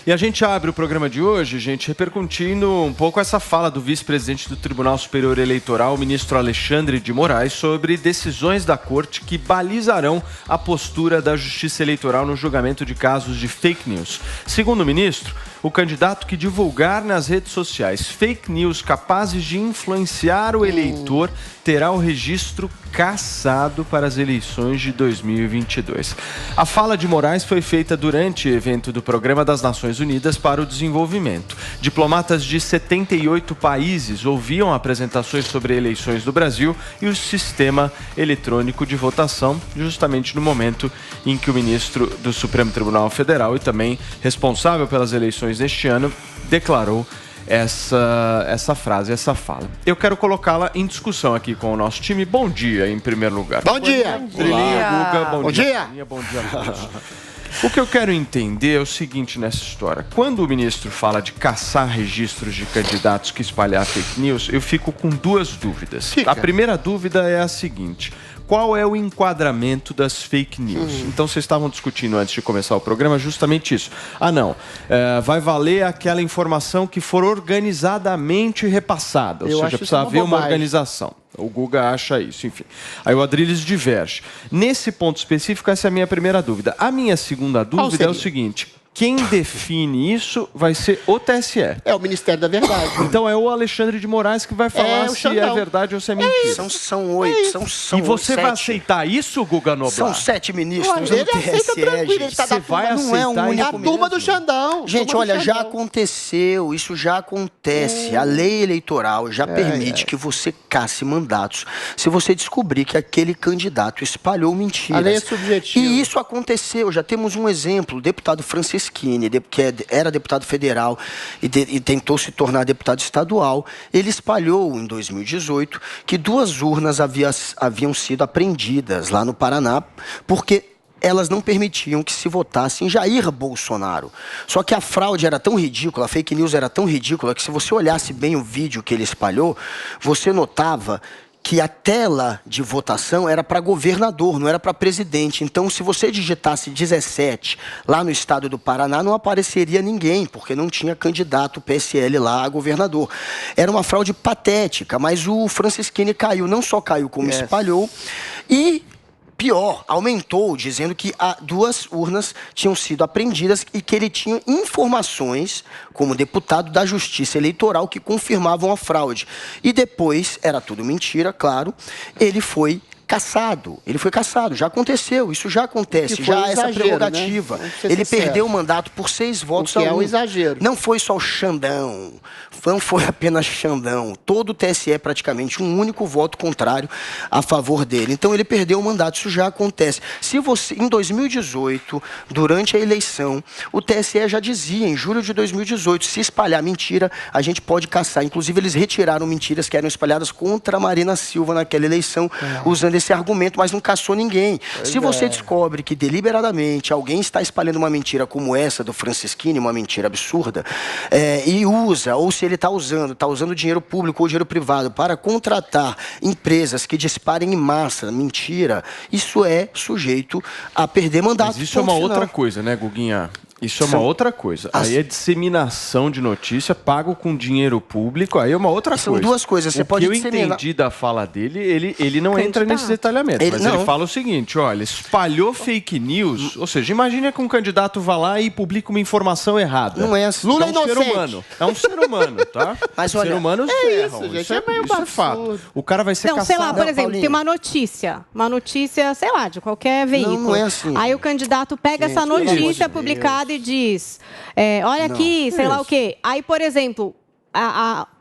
E a gente abre o programa de hoje, gente, repercutindo um pouco essa fala do vice-presidente do Tribunal Superior Eleitoral, o ministro Alexandre de Moraes, sobre decisões da Corte que balizarão a postura da Justiça Eleitoral no julgamento de casos de fake news. Segundo o ministro, o candidato que divulgar nas redes sociais fake news capazes de influenciar o eleitor terá o registro cassado para as eleições de 2022. A fala de Moraes foi feita durante o evento do Programa das Nações Unidas para o Desenvolvimento. Diplomatas de 78 países ouviam apresentações sobre eleições do Brasil e o sistema eletrônico de votação, justamente no momento em que o ministro do Supremo Tribunal Federal e também responsável pelas eleições neste ano declarou essa frase, essa fala. Eu quero colocá-la em discussão aqui com o nosso time. Bom dia, em primeiro lugar. Bom dia. Trilinha, Guga, bom dia. Bom dia a todos. O que eu quero entender é o seguinte nessa história. Quando o ministro fala de caçar registros de candidatos que espalhar fake news, eu fico com duas dúvidas. A primeira dúvida é a seguinte: qual é o enquadramento das fake news? Então, vocês estavam discutindo antes de começar o programa justamente isso. Vai valer aquela informação que for organizadamente repassada. Ou seja, precisa haver uma organização. O Guga acha isso, enfim. Aí o Adriles diverge. Nesse ponto específico, essa é a minha primeira dúvida. A minha segunda dúvida é o seguinte: quem define isso vai ser o TSE. É o Ministério da Verdade. Então é o Alexandre de Moraes que vai falar se é verdade ou se é mentira. São 8, são E você 7. vai aceitar isso, Guga Noblar? São 7 ministros Ele do aceita TSE, tranquilo, gente. ele tá Você vai aceitar é a turma do Xandão. Gente, olha, já aconteceu, isso já acontece. A lei eleitoral já permite que você casse mandatos se você descobrir que aquele candidato espalhou mentiras. A lei é subjetiva. E isso aconteceu, já temos um exemplo, o deputado Francisquini, que era deputado federal e tentou se tornar deputado estadual, ele espalhou em 2018 que 2 urnas haviam sido apreendidas lá no Paraná, porque elas não permitiam que se votasse em Jair Bolsonaro. Só que a fraude era tão ridícula, a fake news era tão ridícula, que se você olhasse bem o vídeo que ele espalhou, você notava que a tela de votação era para governador, não era para presidente. Então, se você digitasse 17 lá no estado do Paraná, não apareceria ninguém, porque não tinha candidato PSL lá a governador. Era uma fraude patética, mas o Francisquini caiu, não só caiu, como espalhou, e pior, aumentou, dizendo que 2 urnas tinham sido apreendidas e que ele tinha informações, como deputado da Justiça Eleitoral, que confirmavam a fraude. E depois, era tudo mentira, claro, ele foi cassado. Ele foi cassado, já aconteceu, isso já acontece, já essa prerrogativa. Né? Ele perdeu o mandato por 6 votos a 1. É um exagero. Não foi só o Xandão, não foi apenas Xandão. Todo o TSE, praticamente, um único voto contrário a favor dele. Então, ele perdeu o mandato, isso já acontece. Se você, em 2018, durante a eleição, o TSE já dizia, em julho de 2018, se espalhar mentira, a gente pode caçar. Inclusive, eles retiraram mentiras que eram espalhadas contra a Marina Silva naquela eleição, usando esse argumento, mas não caçou ninguém. Se você descobre que deliberadamente alguém está espalhando uma mentira como essa do Francisquini, uma mentira absurda, e usa, ou se ele está usando dinheiro público ou dinheiro privado para contratar empresas que disparem em massa mentira, isso é sujeito a perder mandato. Mas isso é uma outra coisa, né, Guguinha? Isso é uma outra coisa. Aí é disseminação de notícia, pago com dinheiro público, aí é uma outra coisa. São 2 coisas. Você pode disseminar. O que eu entendi da fala dele, ele não entra nesse detalhamento, mas ele fala o seguinte, olha, espalhou fake news, ou seja, imagina que um candidato vá lá e publica uma informação errada. Não é assim. Lula é um ser humano. É um ser humano, tá? Mas olha, ser humanos erram. Isso, gente, isso é meio isso é fato. O cara vai ser Não, caçado. sei lá, por exemplo, Paulinho. tem uma notícia, sei lá, de qualquer veículo. Não é assim. Aí o candidato pega essa notícia publicada e diz, olha aqui, sei lá o quê. Aí, por exemplo,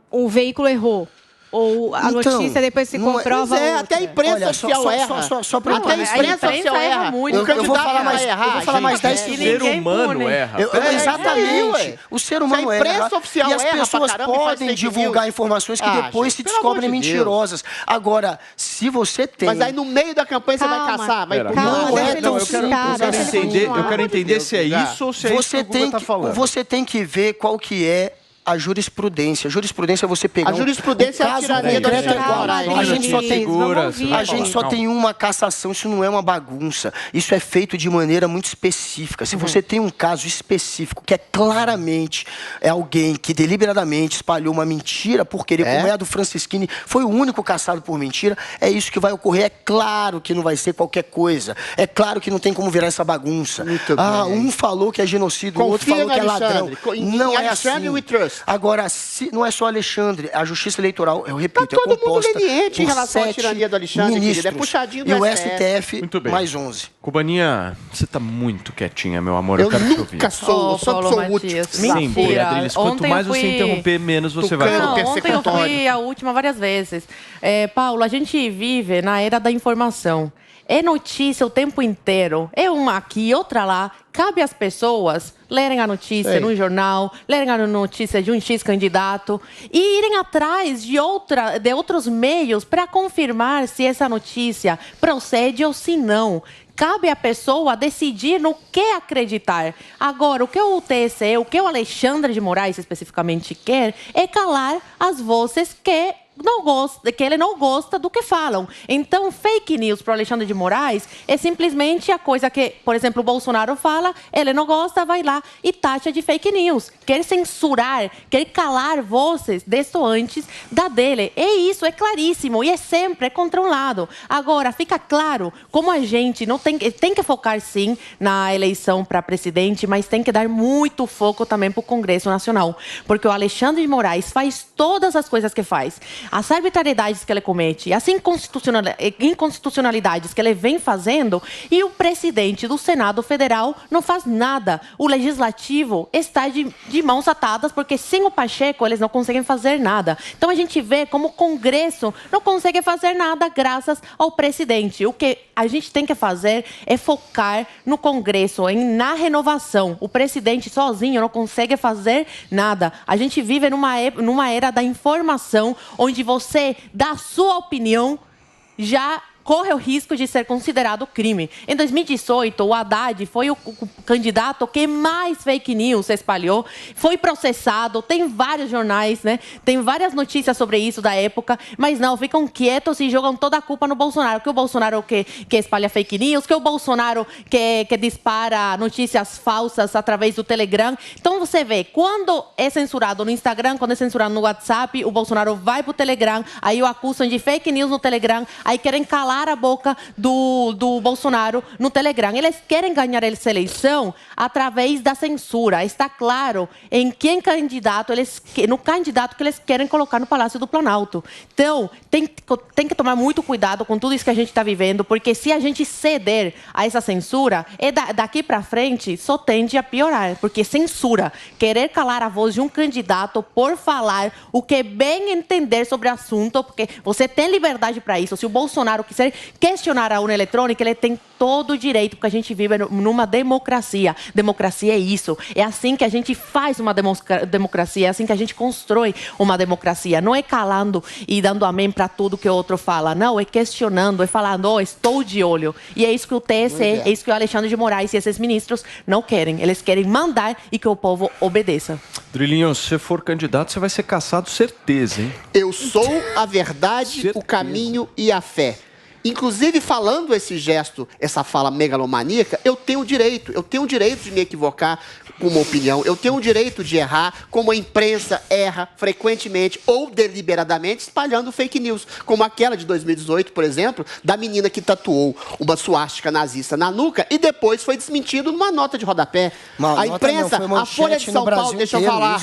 o veículo errou. Ou a notícia depois se comprova. Até a imprensa oficial erra. Só para até a imprensa oficial erra muito. Eu vou falar mais 10 O segundos. ser humano erra. Exatamente. O ser humano erra. imprensa oficial e as erra pra pessoas caramba e faz podem fake divulgar news. informações que depois gente, se pelo descobrem amor de Deus. mentirosas. Agora, se você tem... Mas aí no meio da campanha você vai caçar. Vai Calma, Não é deixa tão ele explicar, deixa ele Eu continuar. quero entender se é isso ou se é isso que o Guga tá falando. Você tem que ver qual que é a jurisprudência. A jurisprudência é você pegar... A jurisprudência é a tirania do Alexandre de Moraes. A gente só tem uma cassação, isso não é uma bagunça. Isso é feito de maneira muito específica. Se você tem um caso específico que é claramente alguém que deliberadamente espalhou uma mentira por querer, como é a do Franceschini, foi o único cassado por mentira, é isso que vai ocorrer. É claro que não vai ser qualquer coisa. É claro que não tem como virar essa bagunça. Um falou que é genocídio, o outro falou que é ladrão. Não é assim. Agora, não é só Alexandre, a Justiça Eleitoral, eu repito, é composta todo mundo leniente em relação à tirania do Alexandre, querido. É puxadinho do STF. E o STF, mais 11. Cubaninha, você tá muito quietinha, meu amor. Eu quero te ouvir. Nunca sou, sou útil. Sim, boa, Adriles. Quanto mais você interromper, menos você vai falar. Ontem eu fui a última várias vezes. Paulo, a gente vive na era da informação. É notícia o tempo inteiro. É uma aqui, outra lá. Cabe às pessoas lerem a notícia no jornal, lerem a notícia de um X candidato e irem atrás de outros meios para confirmar se essa notícia procede ou se não. Cabe à pessoa decidir no que acreditar. Agora, o que o TSE, o que o Alexandre de Moraes especificamente quer é calar as vozes que ele não gosta do que falam. Então, fake news para o Alexandre de Moraes é simplesmente a coisa que, por exemplo, o Bolsonaro fala, ele não gosta, vai lá e taxa de fake news. Quer censurar, quer calar vozes destoantes da dele. É isso, é claríssimo e é controlado. Agora, fica claro como a gente não tem que focar, sim, na eleição para presidente, mas tem que dar muito foco também para o Congresso Nacional. Porque o Alexandre de Moraes faz todas as coisas que faz. As arbitrariedades que ele comete, as inconstitucionalidades que ele vem fazendo, e o presidente do Senado Federal não faz nada. O Legislativo está de mãos atadas, porque sem o Pacheco eles não conseguem fazer nada. Então a gente vê como o Congresso não consegue fazer nada graças ao presidente. O que a gente tem que fazer é focar no Congresso, na renovação. O presidente sozinho não consegue fazer nada. A gente vive numa era da informação, onde você dá a sua opinião, já corre o risco de ser considerado crime. Em 2018, o Haddad foi o candidato que mais fake news espalhou, foi processado, tem vários jornais, né? Tem várias notícias sobre isso da época, mas não, ficam quietos e jogam toda a culpa no Bolsonaro. Que o Bolsonaro que espalha fake news, que o Bolsonaro que dispara notícias falsas através do Telegram. Então você vê, quando é censurado no Instagram, quando é censurado no WhatsApp, o Bolsonaro vai pro Telegram, aí o acusam de fake news no Telegram, aí querem calar a boca do Bolsonaro no Telegram. Eles querem ganhar essa eleição através da censura. Está claro em quem candidato, no candidato que eles querem colocar no Palácio do Planalto. Então, tem que tomar muito cuidado com tudo isso que a gente está vivendo, porque se a gente ceder a essa censura, daqui para frente só tende a piorar, porque censura, querer calar a voz de um candidato por falar o que bem entender sobre o assunto, porque você tem liberdade para isso. Se o Bolsonaro quiser questionar a urna eletrônica, ele tem todo o direito, porque a gente vive numa democracia. Democracia é isso. É assim que a gente faz uma democracia, é assim que a gente constrói uma democracia. Não é calando e dando amém para tudo que o outro fala. Não, é questionando, é falando, estou de olho. E é isso que o TSE, é isso que o Alexandre de Moraes e esses ministros não querem. Eles querem mandar e que o povo obedeça. Drilinho, se você for candidato, você vai ser cassado, certeza, hein? Eu sou a verdade, certeza. O caminho e a fé. Inclusive, falando esse gesto, essa fala megalomaníaca, eu tenho o direito de me equivocar com uma opinião, eu tenho o direito de errar, como a imprensa erra frequentemente ou deliberadamente espalhando fake news, como aquela de 2018, por exemplo, da menina que tatuou uma suástica nazista na nuca e depois foi desmentido numa nota de rodapé. A imprensa, a Folha de São Paulo, deixa eu falar,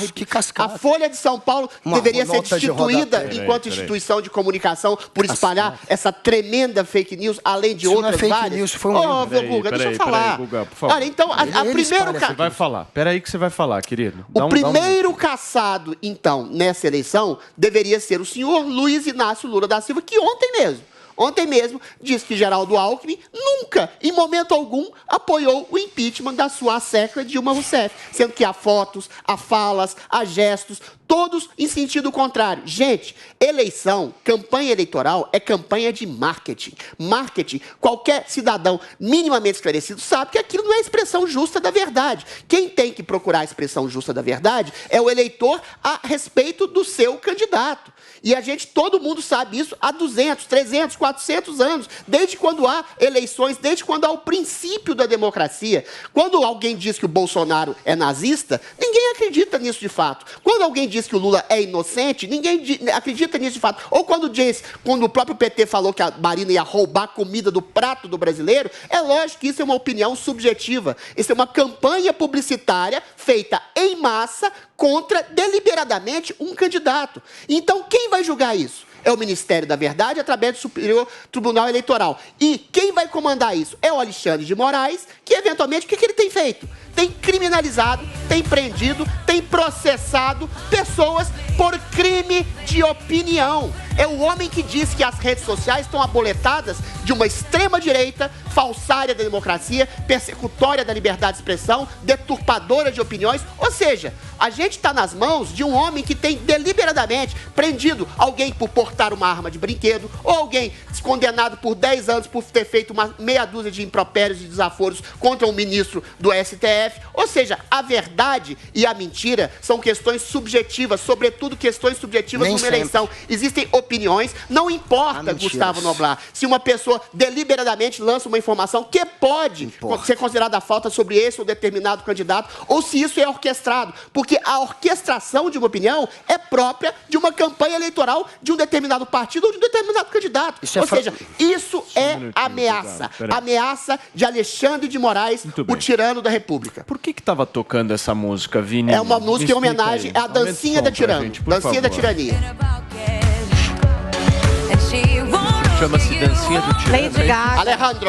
a Folha de São Paulo deveria ser destituída enquanto instituição de comunicação por espalhar essa tremenda fake news, além de outras várias. Guga, deixa eu falar. Guga, por favor. Olha, então, a primeiro você vai falar. Peraí que você vai falar, querido. O primeiro cassado, então, nessa eleição, deveria ser o senhor Luiz Inácio Lula da Silva, que ontem mesmo, disse que Geraldo Alckmin nunca, em momento algum, apoiou o impeachment da sua assecla Dilma Rousseff, sendo que há fotos, há falas, há gestos, todos em sentido contrário. Gente, eleição, campanha eleitoral é campanha de marketing. Marketing, qualquer cidadão minimamente esclarecido sabe que aquilo não é a expressão justa da verdade. Quem tem que procurar a expressão justa da verdade é o eleitor a respeito do seu candidato. E todo mundo sabe isso há 200, 300, 400 anos, desde quando há eleições, desde quando há o princípio da democracia. Quando alguém diz que o Bolsonaro é nazista, ninguém acredita nisso de fato. Quando alguém diz que o Lula é inocente, ninguém acredita nisso de fato. Ou quando o próprio PT falou que a Marina ia roubar a comida do prato do brasileiro, é lógico que isso é uma opinião subjetiva. Isso é uma campanha publicitária feita em massa contra, deliberadamente, um candidato. Então, quem vai julgar isso? É o Ministério da Verdade, através do Superior Tribunal Eleitoral. E quem vai comandar isso? É o Alexandre de Moraes, que, eventualmente, o que ele tem feito? Tem criminalizado, tem prendido, tem processado pessoas por crime de opinião. É o homem que diz que as redes sociais estão aboletadas de uma extrema-direita, falsária da democracia, persecutória da liberdade de expressão, deturpadora de opiniões. Ou seja, a gente está nas mãos de um homem que tem deliberadamente prendido alguém por portar uma arma de brinquedo, ou alguém condenado por 10 anos por ter feito uma meia dúzia de impropérios e desaforos contra um ministro do STF. Ou seja, a verdade e a mentira são questões subjetivas, sobretudo questões subjetivas numa eleição. Existem opiniões, não importa, Gustavo Noblar, se uma pessoa deliberadamente lança uma informação que pode ser considerada falta sobre esse ou determinado candidato, ou se isso é orquestrado, porque a orquestração de uma opinião é própria de uma campanha eleitoral de um determinado partido ou de um determinado candidato. Ou seja, isso é ameaça. Ameaça de Alexandre de Moraes, o tirano da República. Por que estava tocando essa música, Vini? É uma música em homenagem à dancinha da tirania. Dancinha da tirania. Chama-se Dancinha do Tirano. Lady Gaga.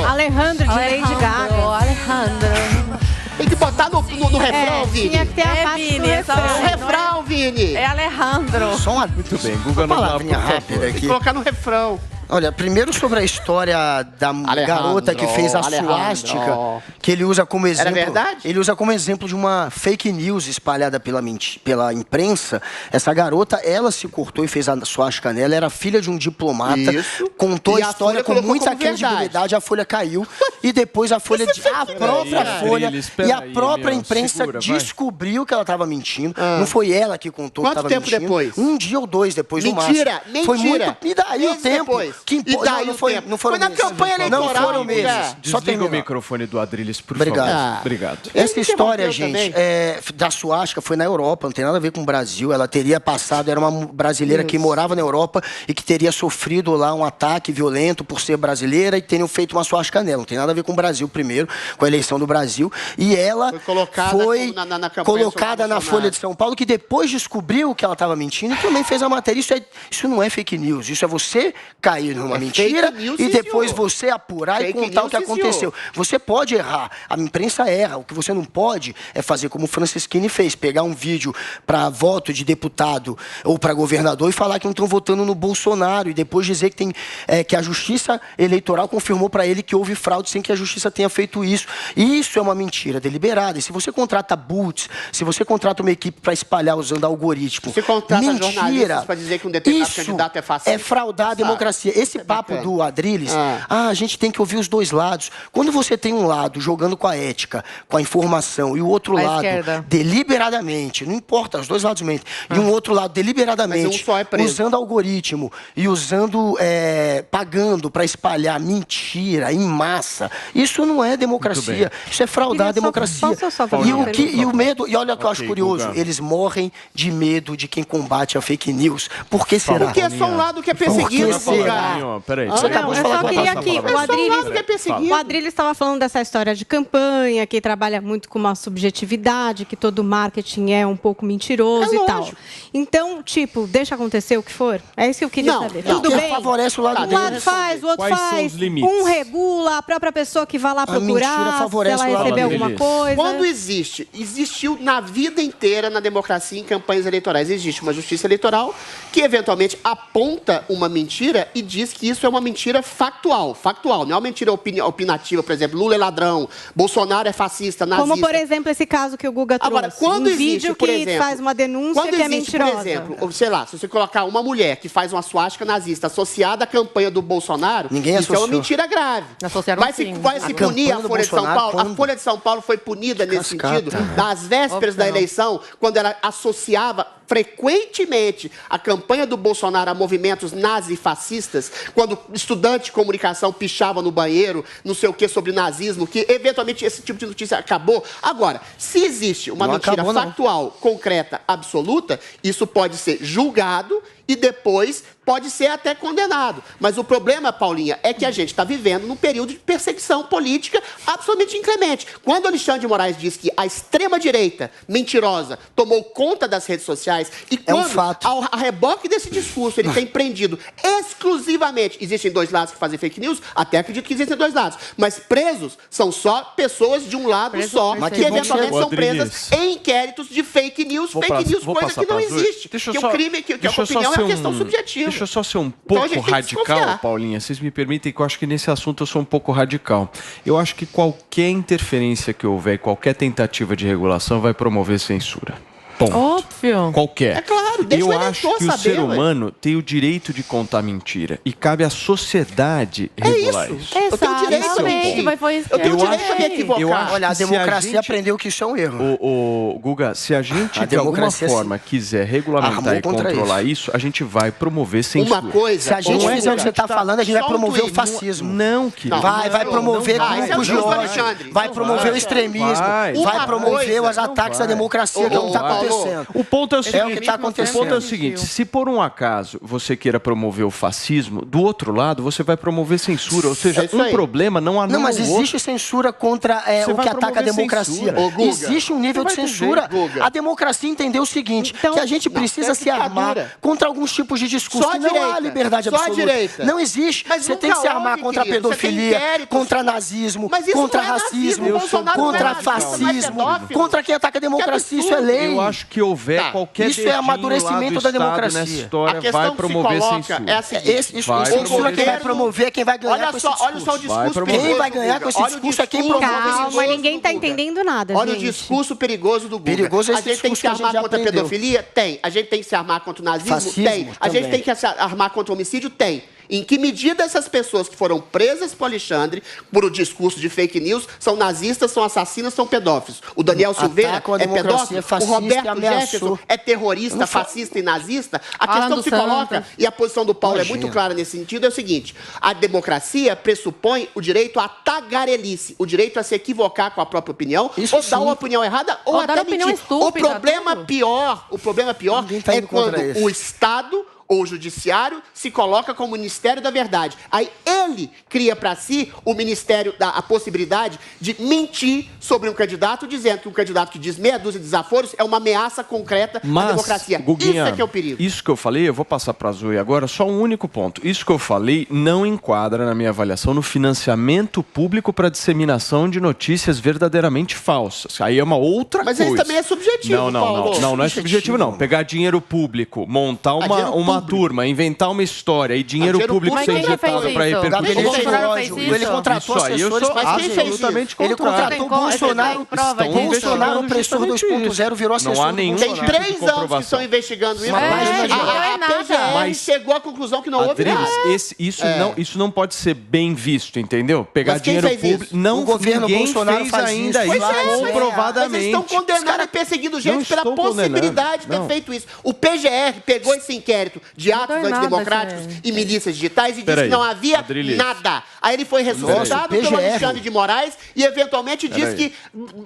Alejandro de Lady Gaga. Alejandro. Tem que botar no refrão, Vini. Tinha que ter a parte do refrão. Refrão, Vini. É Alejandro. Só uma Muito bem, Guga Noblar, por rápida favor. aqui. Colocar no refrão. Olha, primeiro sobre a história da garota que fez a suástica, que ele usa como exemplo. Era verdade? Ele usa como exemplo de uma fake news espalhada pela imprensa. Essa garota, ela se cortou e fez a suástica nela, era filha de um diplomata, contou E a a história Folha com muita colocou como credibilidade, verdade. a Folha caiu e depois a Folha, a própria imprensa descobriu que ela estava mentindo. Não foi ela que contou que estava mentindo. Quanto tempo depois? Um dia ou dois depois do máximo. Mentira. Foi muito. E daí o Meses tempo? depois. Que E daí não o foi, tempo? não foram Foi na meses. campanha eleitoral. Não foram meses. Só Desliga o terminar. microfone do Adriles, por Obrigado. favor. Obrigado. Essa história, interrompeu gente, também. da suástica foi na Europa, não tem nada a ver com o Brasil. Ela teria passado, era uma brasileira que morava na Europa e que teria sofrido lá um ataque violento por ser brasileira e teriam feito uma suástica nela. Não tem nada a ver com o Brasil primeiro, com a eleição do Brasil. E ela foi colocada na Folha de São Paulo, que depois descobriu que ela estava mentindo e também fez a matéria. Isso não é fake news, isso é você cair numa mentira e depois você apurar e contar o que aconteceu. Você pode errar, a imprensa erra. O que você não pode é fazer como o Franceschini fez, pegar um vídeo para voto de deputado ou para governador e falar que não estão votando no Bolsonaro e depois dizer que, que a Justiça Eleitoral confirmou para ele que houve fraude sem que a Justiça tenha feito isso. Isso é uma mentira deliberada. E se você contrata bots, se você contrata uma equipe para espalhar usando algoritmo, você contrata jornalistas para dizer que um determinado candidato é fascista. É fraudar a democracia. Esse papo do Adriles, a gente tem que ouvir os dois lados. Quando você tem um lado jogando com a ética, com a informação, e o outro lado deliberadamente, não importa, os dois lados mentem, e um outro lado deliberadamente, usando algoritmo e usando, pagando para espalhar mentira em massa, isso não é democracia, isso é fraudar a democracia. E o medo, e olha o que eu acho curioso, eles morrem de medo de quem combate a fake news. Por que será? Porque é só um lado que é perseguido, Peraí. Você acabou de falar o Adriles estava falando dessa história de campanha, que trabalha muito com uma subjetividade, que todo marketing é um pouco mentiroso e tal. Então, tipo, deixa acontecer o que for. É isso que eu queria saber. Tudo bem? Favorece o lado Um lado faz, o outro faz. Um regula, a própria pessoa que vai lá procurar, se ela receber alguma coisa. Quando existiu na vida inteira na democracia, em campanhas eleitorais, existe uma justiça eleitoral que eventualmente aponta uma mentira e diz diz que isso é uma mentira factual, não é uma mentira opinativa, por exemplo, Lula é ladrão, Bolsonaro é fascista, nazista. Como, por exemplo, esse caso que o Guga trouxe. Agora, quando existe, vídeo por que exemplo, faz uma denúncia que é mentirosa. Por exemplo, sei lá, se você colocar uma mulher que faz uma suástica nazista associada à campanha do Bolsonaro, isso é uma mentira grave. Vai se punir a Folha de São Paulo? A Folha de São Paulo foi punida nesse sentido, nas vésperas da eleição, quando ela associava frequentemente a campanha do Bolsonaro a movimentos nazifascistas, quando estudante de comunicação pichava no banheiro, não sei o que, sobre nazismo, que eventualmente esse tipo de notícia acabou. Agora, se existe uma mentira factual, concreta, absoluta, isso pode ser julgado e depois pode ser até condenado. Mas o problema, Paulinha, é que a gente está vivendo num período de perseguição política absolutamente inclemente. Quando Alexandre de Moraes diz que a extrema-direita mentirosa tomou conta das redes sociais e quando, a reboque desse discurso, ele tem prendido exclusivamente... Existem dois lados que fazem fake news? Até acredito que existem dois lados. Mas presos são só pessoas de um lado só, que eventualmente são presas em inquéritos de fake news, coisa que não existe. Que o crime, que a opinião é uma questão subjetiva. Deixa eu só ser um pouco radical, Paulinha. Vocês me permitem que eu acho que nesse assunto eu sou um pouco radical. Eu acho que qualquer interferência que houver, qualquer tentativa de regulação vai promover censura. Ponto. Óbvio. Qualquer. É claro, deixa eu acho que o ser humano tem o direito de contar mentira e cabe à sociedade regular isso. Eu tenho direito a mentir. Eu tenho direito a me equivocar. Olha, a democracia aprendeu que isso é um erro. Guga, se a gente de alguma forma quiser regulamentar e controlar isso, a gente vai promover censura. Uma coisa... Se a gente fizer o que você está falando, a gente vai promover o fascismo. Não, querido. Vai promover grupos de ódio, vai promover o extremismo, vai promover os ataques à democracia, que é o que está acontecendo. O ponto é o seguinte, o que está acontecendo. O ponto é o seguinte, se por um acaso você queira promover o fascismo, do outro lado você vai promover censura, ou seja, um problema não anula o outro. Não, mas existe censura contra o que ataca a democracia. Existe um nível de censura. A democracia entendeu o seguinte, que a gente precisa se armar contra alguns tipos de discurso, que não há liberdade absoluta. Não existe. Você tem que se armar contra a pedofilia, contra nazismo, contra racismo, contra fascismo, contra quem ataca a democracia. Isso é lei. Eu acho que houver qualquer isso é amadurecimento da democracia. Nessa história vai promover censura. É a seguinte, censura quem vai promover, quem vai ganhar com esse discurso. Olha só o discurso perigoso. Quem vai ganhar com esse discurso é quem promove. Calma, ninguém está entendendo nada, Olha o discurso perigoso do Guga. Perigoso é a gente tem que se armar contra a pedofilia? Tem. A gente tem que se armar contra o nazismo? Tem. A gente tem que se armar contra o homicídio? Tem. Em que medida essas pessoas que foram presas por Alexandre, por o discurso de fake news, são nazistas, são assassinos, são pedófilos? O Daniel Silveira é pedófilo? O Roberto Jefferson é terrorista, fascista e nazista? A questão que se coloca, e a posição do Paulo é muito clara nesse sentido, é o seguinte: a democracia pressupõe o direito à tagarelice, o direito a se equivocar com a própria opinião, ou dar uma opinião errada, ou até mentir. O problema pior é quando o Estado ou o judiciário se coloca como Ministério da Verdade. Aí ele cria para si o ministério, a possibilidade de mentir sobre um candidato, dizendo que um candidato que diz meia dúzia de desaforos é uma ameaça concreta à democracia. Guguinha, isso é que é o perigo. Isso que eu falei, eu vou passar para a Zoe agora, só um único ponto. Isso que eu falei não enquadra, na minha avaliação, no financiamento público para disseminação de notícias verdadeiramente falsas. Aí é uma outra coisa. Mas isso também é subjetivo, Paulo. Não é subjetivo, não. Pegar dinheiro público, montar uma turma, inventar uma história e dinheiro público ser injetado para repercutir. Ele contratou assessores, mas quem fez isso? Ele contratou Bolsonaro. Bolsonaro, opressor 2.0, virou assessor. Tem 3 anos que estão investigando isso. A PGR chegou à conclusão que não houve nada. Isso não pode ser bem visto, entendeu? Pegar dinheiro público. Não, o governo Bolsonaro faz ainda isso. Comprovadamente. Mas eles estão condenando e perseguindo gente pela possibilidade de ter feito isso. O PGR pegou esse inquérito de atos antidemocráticos e milícias digitais e disse que não havia nada. Aí ele foi ressuscitado pelo Alexandre de Moraes e eventualmente disse que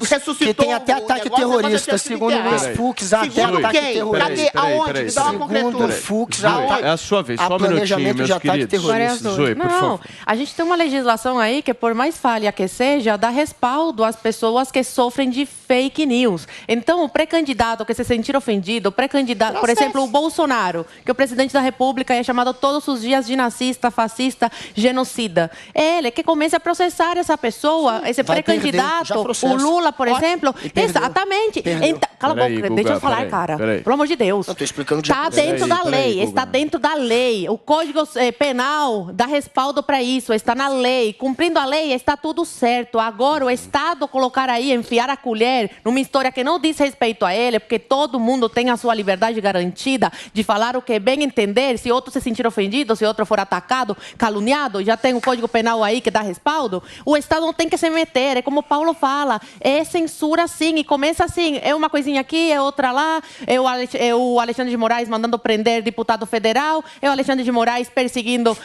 ressuscitou. Que tem até ataque terrorista, segundo o Luiz Fux, até ataque terrorista. Cadê? Aonde? Me dá uma concretura. Fux, é a sua vez, só um minutinho, meus queridos. Zoe, por favor. A gente tem uma legislação aí que, por mais falha que seja, dá respaldo às pessoas que sofrem de fake news. Então, o pré-candidato que se sentir ofendido, o pré-candidato, por exemplo, o Bolsonaro, que o presidente da República é chamado todos os dias de nazista, fascista, genocida. Ele que comece a processar essa pessoa, esse pré-candidato, o Lula, por exemplo. Exatamente. Então, cala a boca, deixa eu falar, cara. Pelo amor de Deus. Eu tô explicando Está dentro da lei, está dentro da lei. O Código Penal dá respaldo para isso, está na lei. Cumprindo a lei, está tudo certo. Agora, o Estado colocar aí, enfiar a colher numa história que não diz respeito a ele, porque todo mundo tem a sua liberdade garantida de falar o que bem entender, se outro se sentir ofendido, se outro for atacado, caluniado, já tem o Código Penal aí que dá respaldo. O Estado não tem que se meter, é como o Paulo fala, é censura sim, e começa assim, é uma coisinha aqui, é outra lá, é o Alexandre de Moraes mandando prender deputado federal, é o Alexandre de Moraes perseguindo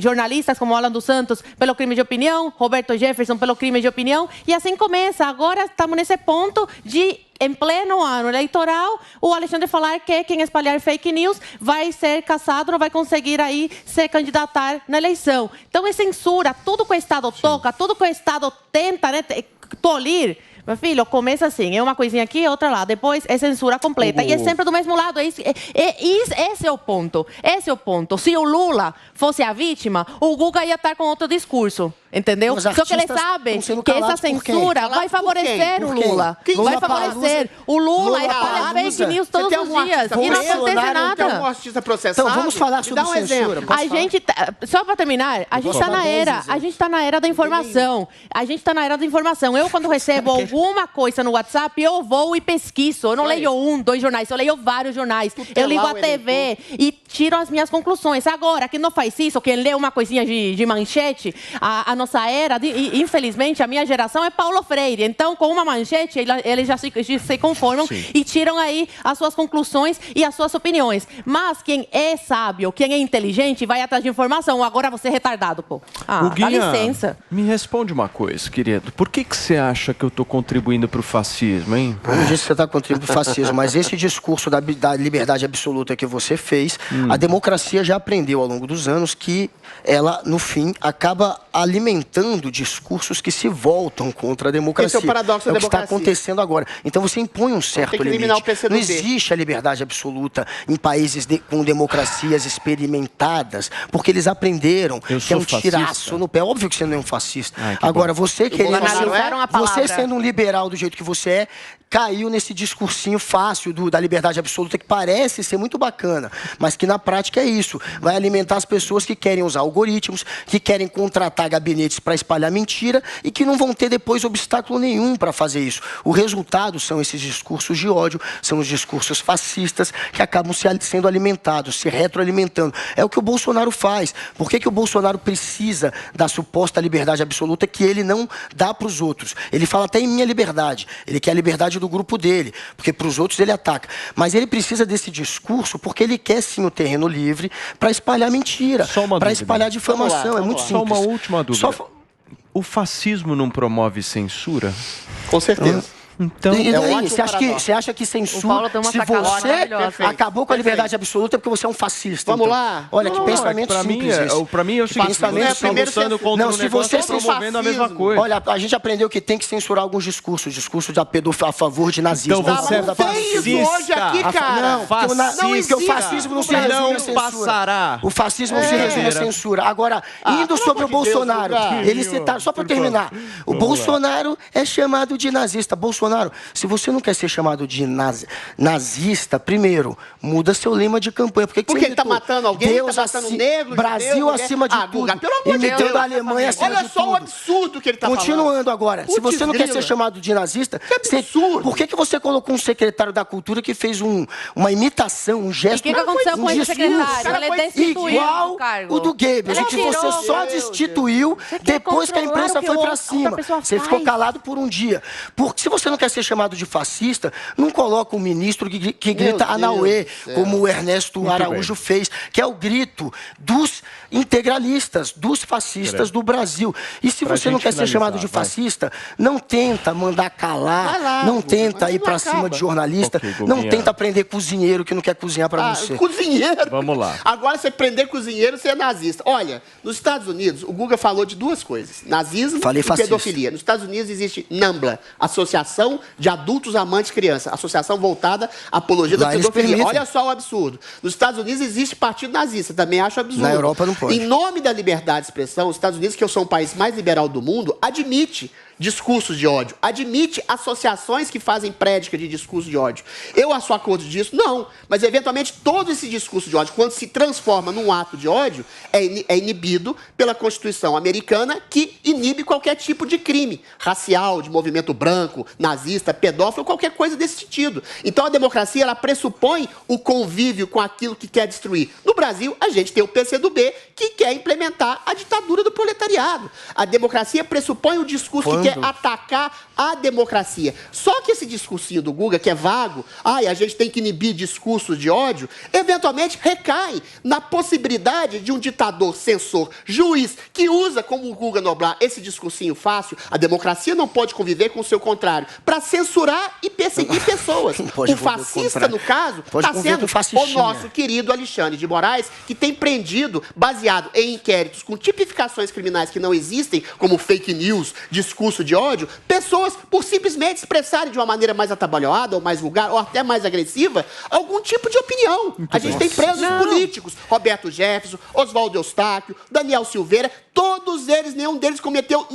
jornalistas como Alan dos Santos pelo crime de opinião, Roberto Jefferson pelo crime de opinião, e assim começa. Agora estamos nesse ponto de, em pleno ano eleitoral, o Alexandre falar que quem espalhar fake news vai ser caçado, não vai conseguir aí se candidatar na eleição. Então é censura, tudo que o Estado toca, tudo que o Estado tenta, né, tolir. Meu filho, começa assim, é uma coisinha aqui, outra lá, depois é censura completa. E é sempre do mesmo lado, esse é o ponto. Esse é o ponto. Se o Lula fosse a vítima, o Guga ia estar com outro discurso. Entendeu? Só que ele sabe que essa censura vai favorecer o Lula. Vai favorecer. O Lula espalha fake news todos os dias e não acontece nada. Tem algum artista processado? Então, vamos falar sobre censura. A gente, só para terminar, a gente está na era da informação. A gente está na era da informação. Eu, quando recebo alguma coisa no WhatsApp, eu vou e pesquiso. Eu não leio 1, 2 jornais, eu leio vários jornais. Eu ligo a TV e tiro as minhas conclusões. Agora, quem não faz isso, quem lê uma coisinha de manchete, a nossa era, infelizmente, a minha geração é Paulo Freire. Então, com uma manchete, eles já se conformam e tiram aí as suas conclusões e as suas opiniões. Mas quem é sábio, quem é inteligente, vai atrás de informação. Agora você é retardado, pô. Dá licença. Me responde uma coisa, querido. Por que você acha que eu estou contribuindo para o fascismo, hein? Eu não disse que você está contribuindo para o fascismo, mas esse discurso da liberdade absoluta que você fez, a democracia já aprendeu ao longo dos anos que ela, no fim, acaba alimentando discursos que se voltam contra a democracia. Esse é o paradoxo da democracia. É o que está acontecendo agora. Então você impõe um certo limite. Não existe a liberdade absoluta em países com democracias experimentadas, porque eles aprenderam que é um tiraço no pé. Óbvio que você não é um fascista. Agora, você querendo você sendo um liberal do jeito que você é, caiu nesse discursinho fácil da liberdade absoluta, que parece ser muito bacana, mas que na prática é isso. Vai alimentar as pessoas que querem usar algoritmos, que querem contratar gabinetes para espalhar mentira e que não vão ter depois obstáculo nenhum para fazer isso. O resultado são esses discursos de ódio, são os discursos fascistas que acabam sendo alimentados, se retroalimentando. É o que o Bolsonaro faz. Por que o Bolsonaro precisa da suposta liberdade absoluta que ele não dá para os outros? Ele fala até em minha liberdade. Ele quer a liberdade do grupo dele, porque para os outros ele ataca. Mas ele precisa desse discurso porque ele quer sim o terreno livre para espalhar mentira, para espalhar difamação. É muito simples. Só uma última dúvida. O fascismo não promove censura? Com certeza. Então, você acha que censura, se você acabou com a liberdade absoluta, é porque você é um fascista? Vamos lá. Olha, que pensamento simples esse. Para mim é o seguinte, pensamento contra o negócio, promovendo a mesma coisa. Olha, a gente aprendeu que tem que censurar alguns discursos a favor de nazismo. Então você é fascista. Hoje aqui, cara. Não, porque o fascismo não se resume a censura. O fascismo não se resume a censura. Agora, indo sobre o Bolsonaro, ele citaram, só para terminar, o Bolsonaro é chamado de nazista. Bolsonaro, se você não quer ser chamado de nazista, primeiro, muda seu lema de campanha. Porque ele está matando alguém? Deus está matando negros? Brasil acima de tudo. Pelo amor de Deus. A Alemanha acima de tudo. Olha só o absurdo que ele está falando. Continuando agora. Se você não quer ser chamado de nazista, por que você colocou um secretário da Cultura que fez uma imitação, um gesto? E o que aconteceu com esse secretário? Ele destituiu igual o do Goebbels, que você só destituiu depois que a imprensa foi para cima. Você ficou calado por um dia. Porque se você não quer ser chamado de fascista, não coloca um ministro que grita Anauê, como o Ernesto Araújo fez, que é o grito dos integralistas, dos fascistas do Brasil. E se você não quer ser chamado de fascista, não tenta mandar calar, não tenta ir para cima de jornalista, não tenta prender cozinheiro que não quer cozinhar para você. Cozinheiro? Vamos lá. Agora, você prender cozinheiro, você é nazista. Olha, nos Estados Unidos, o Guga falou de duas coisas, nazismo e pedofilia. Nos Estados Unidos existe NAMBLA, Associação Associação de Adultos Amantes de Criança, associação voltada à apologia da pedofilia. Olha só o absurdo. Nos Estados Unidos existe partido nazista, também acho absurdo. Na Europa não pode. Em nome da liberdade de expressão, os Estados Unidos, que eu sou o país mais liberal do mundo, admite discursos de ódio, admite associações que fazem prédica de discurso de ódio. Eu sou a favor disso? Não. Mas, eventualmente, todo esse discurso de ódio, quando se transforma num ato de ódio, é inibido pela Constituição americana, que inibe qualquer tipo de crime racial, de movimento branco, nazista, pedófilo, qualquer coisa desse sentido. Então, a democracia, ela pressupõe o convívio com aquilo que quer destruir. No Brasil, a gente tem o PCdoB, que quer implementar a ditadura do proletariado. A democracia pressupõe o discurso que quer atacar a democracia. Só que esse discursinho do Guga, que é vago, a gente tem que inibir discursos de ódio, eventualmente recai na possibilidade de um ditador, censor, juiz, que usa, como o Guga Noblar, esse discursinho fácil, a democracia não pode conviver com o seu contrário, para censurar e perseguir pessoas. O fascista, no caso, está sendo o nosso querido Alexandre de Moraes, que tem prendido, baseado em inquéritos com tipificações criminais que não existem, como fake news, discurso de ódio, pessoas por simplesmente expressarem de uma maneira mais atabalhoada, ou mais vulgar, ou até mais agressiva, algum tipo de opinião. A gente tem presos políticos, Roberto Jefferson, Oswaldo Eustáquio, Daniel Silveira, todos eles, nenhum deles cometeu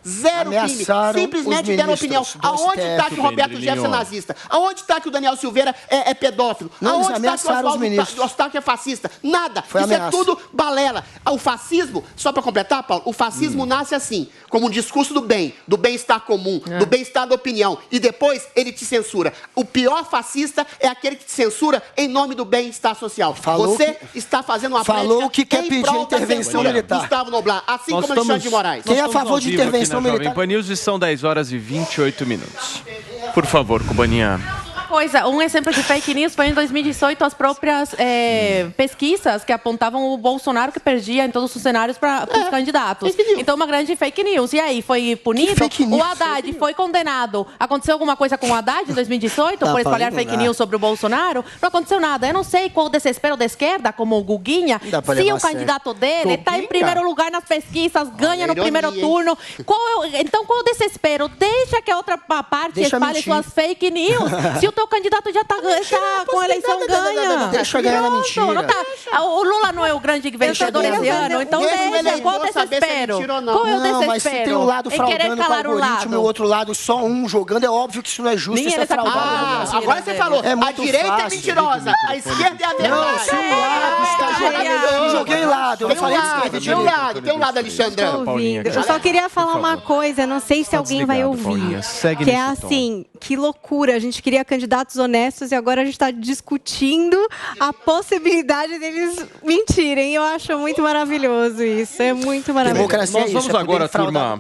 zero crime. Simplesmente deram opinião. Aonde está que o Roberto Jefferson é nazista? Aonde está que o Daniel Silveira é pedófilo? Aonde está que o Oswaldo Eustáquio é fascista? Nada. Isso é tudo balela. O fascismo, só para completar, Paulo, o fascismo nasce assim, como um discurso do bem-estar comum, do bem-estar da opinião, e depois ele te censura. O pior fascista é aquele que te censura em nome do bem-estar social. Você está fazendo uma Falou que quer pedir intervenção militar. Gustavo Noblar, assim como Alexandre de Moraes. Quem é a favor de intervenção militar? Pan News, e são 10 horas e 28 minutos. Por favor, Cubaninha. Um exemplo de fake news foi em 2018 as próprias pesquisas que apontavam o Bolsonaro que perdia em todos os cenários para os candidatos. Então, uma grande fake news. E aí, foi punido? O Haddad foi condenado. Aconteceu alguma coisa com o Haddad em 2018 por espalhar fake news sobre o Bolsonaro? Não aconteceu nada. Eu não sei qual o desespero da esquerda, como o Guguinha, se o candidato dele está em primeiro lugar nas pesquisas, ganha no primeiro turno. Então, qual o desespero? Deixa que a outra parte espalhe suas fake news. Se o teu candidato já está com a eleição ganha. Deixa ganhar na mentira. O Lula não é o grande vencedor esse ano, então deixa. Qual o desespero? Qual é o desespero? Mas se tem um lado fraudando com o algoritmo e o outro lado só um jogando, é óbvio que isso não é justo, isso é fraudado. Agora você falou, a direita é mentirosa, a esquerda é a verdade. Joguei lado, eu falei de esquerda e direita. Tem um lado, Alexandre. Eu só queria falar uma coisa, não sei se alguém vai ouvir, que é assim, que loucura, a gente queria candidatos honestos e agora a gente está discutindo a possibilidade deles mentirem. Eu acho muito maravilhoso isso, é muito maravilhoso. Nós vamos agora, turma,